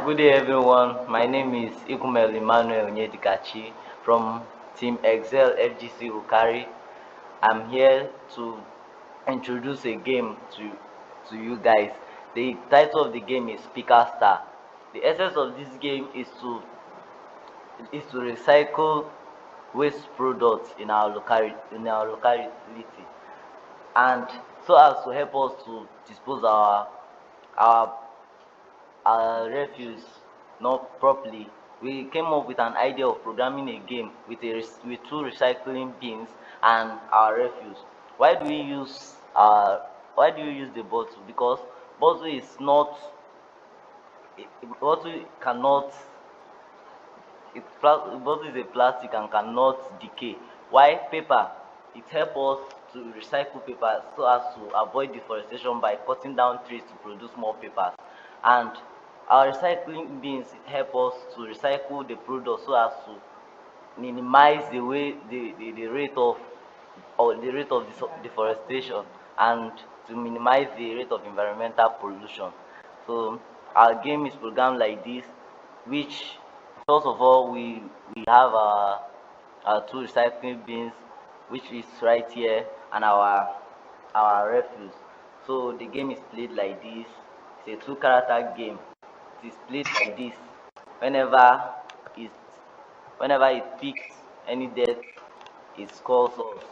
Good day, everyone. My name is Ikumel Emmanuel Onyedikachi from Team Excel FGC Ukari. I'm here to introduce a game to you guys. The title of the game is Speaker Star. The essence of this game is to recycle waste products in our locality, and so as to help us to dispose our refuse not properly. We came up with an idea of programming a game with two recycling bins and our refuse. Why do we use the bottle? Because bottle is not bottle cannot bottle is a plastic and cannot decay. Why paper? It helps us to recycle paper so as to avoid deforestation by cutting down trees to produce more papers. And our recycling bins help us to recycle the product so as to minimize the rate of deforestation, and to minimize the rate of environmental pollution. So our game is programmed like this, which first of all we have our two recycling bins, which is right here, and our refuse. So the game is played like this. It's a two character game. It is played like this. Whenever it whenever it picks any death, it scores us.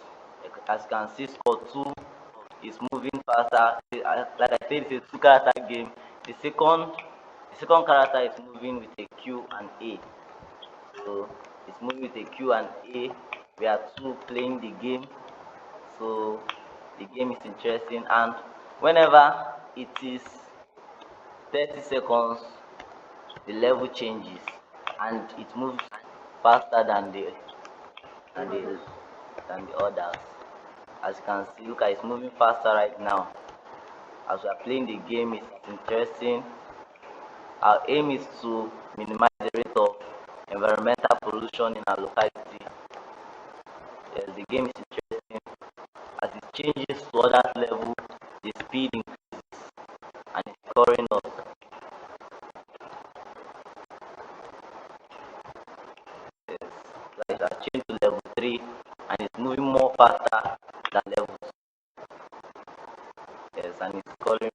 As you can see, score two is moving faster. Like I said, it's a two character game. The second character is moving with a Q and A. So it's moving with a Q and A. We are two playing the game. So the game is interesting, and whenever it is 30 seconds, the level changes and it moves faster than the than the others. As you can see, look at it's moving faster right now. As we are playing the game, it's interesting. Our aim is to minimize the rate of environmental pollution in our locality. Yes, the game is interesting. As it changes to other level, the speed increases and it's scoring us. Yes, like I changed to level 3 and it's moving more faster than level 2. Yes, and it's scoring